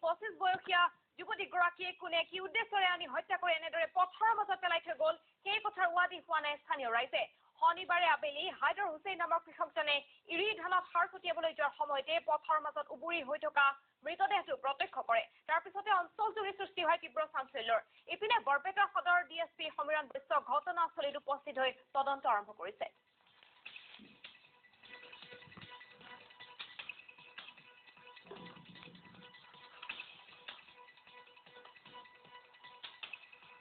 25 বয়সীয়া যুৱতীগৰাকীয়ে কোনে কি উদ্দেশ্যৰে আনি হত্যা কৰি এনেদৰে পথৰ মাজত পেলাই থৈ গ'ল সেই কথাৰ ৱাদি হোৱা নাই স্থানীয় ৰাইজে শনিবাৰে আবেলি হাইদৰ হুছেইন নামৰ কৃষকজনে ইৰি ধানত সাৰ ছটিয়াবলৈ যোৱাৰ সময়তে পথৰ মাজত উবুৰি হৈ থকা মৃতদেহটো প্ৰত্যক্ষ কৰে তাৰ পিছতে অঞ্চলজুৰি সৃষ্টি হয় তীব্ৰ চাঞ্চল্যৰ ইপিনে বৰপেটা সদৰ ডিএছপি সমীৰণ বৈশ্য ঘটনাস্থলীত উপস্থিত হৈ তদন্ত আৰম্ভ কৰিছে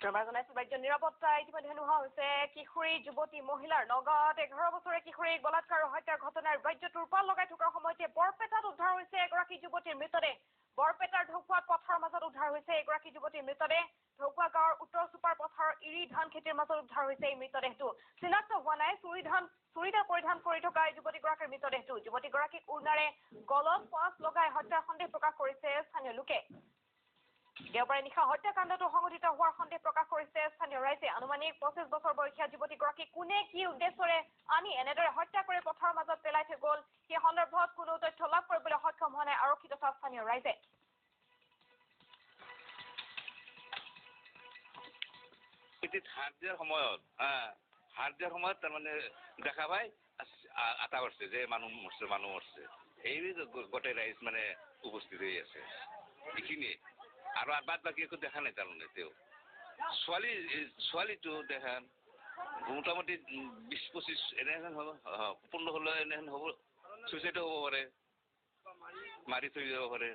ৰাজ্য নিৰাপত্তা ইতিমধ্যে নোহোৱা হৈছে কিশোৰী যুৱতী মহিলাৰ নগাঁৱত 11 বছৰীয়া কিশোৰীক বলাৎকাৰ হত্যাৰ ঘটনাৰ ৰাজ্যত উৎপাল লগাই থকাৰ সময়তে বৰপেটাত উদ্ধাৰ হৈছে এগৰাকী যুৱতীৰ মৃতদেহ বৰপেটাৰ ঢকুৱাত পথৰ মাজত উদ্ধাৰ হৈছে এগৰাকী যুৱতীৰ মৃতদেহ ঢকুৱা গাঁৱৰ উত্তৰ চুপাৰ পথাৰ ইৰি ধান খেতিৰ মাজত উদ্ধাৰ হৈছে এই মৃতদেহটো চিনাক্ত হোৱা নাই চুৰিদাৰ পৰিধান কৰি থকা এই যুৱতীগৰাকীৰ মৃতদেহটো যুৱতীগৰাকীক উৰ্ণাৰে গলত পাঁচ লগাই হত্যাৰ সন্দেহ প্ৰকাশ কৰিছে স্থানীয় লোকে দেওবাৰে নিশা হত্যাকাণ্ডটো সংঘটিত হোৱাৰ সন্দেহ প্ৰকাশ কৰিছে স্থানীয় ৰাইজে আনুমানিক 25 বছৰ বয়সীয়া যুৱতীগৰাকী কোনে কি উদ্দেশ্যৰে আনি এনেদৰে হত্যা কৰি পথৰ মাজত পেলাই থৈ গ'ল সেই সন্দৰ্ভত কোনো তথ্য লাভ কৰিবলৈ সক্ষম হোৱা নাই আৰক্ষী তথা স্থানীয় ৰাইজে হাৰ্দিয়াৰ সময়ত তাৰমানে দেখা পাই আটা কৰিছে যে মানুহ মৰছে এই গোটেই ৰাইজ মানে উপস্থিত হৈ আছে এইখিনিয়ে আৰু বাদ বাকী একো দেখা নাই তাৰমানে তেওঁ ছোৱালীটো দেখা মোটামুটি 20-25 এনেহেন হ'ব 15-16 এনেহেন হ'ব চুইচাইডো হ'ব পাৰে মাৰি থৈ যাব পাৰে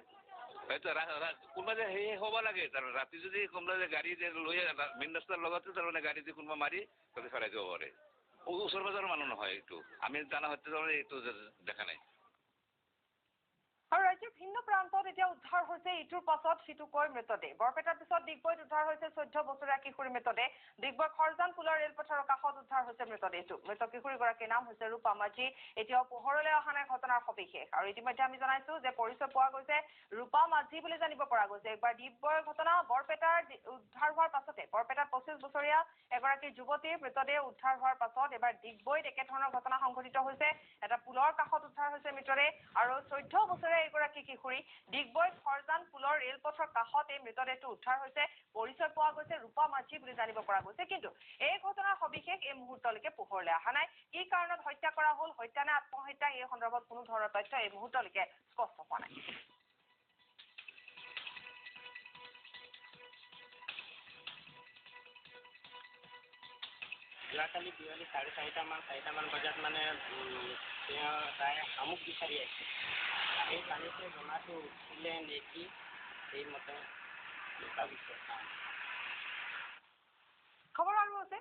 হয়তো কোনোবা যে সেই হ'ব লাগে তাৰমানে ৰাতি যদি কোনোবা যে গাড়ী লৈ মেইন ৰাস্তাৰ লগতে তাৰমানে গাড়ী দি কোনোবা মাৰি তাতে ফেৰাই যাব পাৰে ওচৰ পাজৰৰ মানুহ নহয় এইটো আমি জানা হয়তো তাৰমানে এইটো দেখা নাই আৰু ৰাজ্যৰ ভিন্ন প্ৰান্তত এতিয়া উদ্ধাৰ হৈছে ইটোৰ পাছত সিটোকৈ মৃতদেহ বৰপেটাৰ পিছত ডিগবৈত উদ্ধাৰ হৈছে 14 বছৰীয়া কিশোৰী মৃতদেহ ডিগবৈ খৰজান পুলৰ ৰেলপথৰ কাষত উদ্ধাৰ হৈছে মৃতদেহটো মৃত কিশোৰীগৰাকীৰ নাম হৈছে ৰূপা মাঝি এতিয়াও পোহৰলৈ অহা নাই ঘটনাৰ সবিশেষ আৰু ইতিমধ্যে আমি জনাইছো যে পৰিচয় পোৱা গৈছে ৰূপা মাঝি বুলি জানিব পৰা গৈছে একবাৰ ডিগবৈৰ ঘটনা বৰপেটাৰ উদ্ধাৰ হোৱাৰ পাছতে বৰপেটাত 25 বছৰীয়া এগৰাকী যুৱতীৰ মৃতদেহ উদ্ধাৰ হোৱাৰ পাছত এবাৰ ডিগবৈত একেধৰণৰ ঘটনা সংঘটিত হৈছে এটা পুলৰ কাষত উদ্ধাৰ হৈছে মৃতদেহ আৰু 14 বছৰীয়া এগৰাকী কিশোৰী ডিগবৈ খৰজান পুলৰ ৰেলপথৰ কাষত এই মৃতদেহটো উদ্ধাৰ হৈছে পৰিচয় পোৱা গৈছে ৰূপা মাঝি বুলি জানিব পৰা গৈছে কিন্তু এই ঘটনাৰ সবিশেষ এই মুহূৰ্তলৈকে পোহৰলৈ অহা নাই কি কাৰণত হত্যা কৰা হ'ল হত্যা নে আত্মহত্যা এই সন্দৰ্ভত কোনো ধৰণৰ তথ্য এই মুহূৰ্তলৈকে স্পষ্ট হোৱা নাই যোৱাকালি বিয়লি 4:30মান বজাত মানে তেওঁ তাই শামুক বিচাৰি আছে এই পানীতে জমাটো উঠিলে নেকি সেইমতে খবৰ আৰু আছে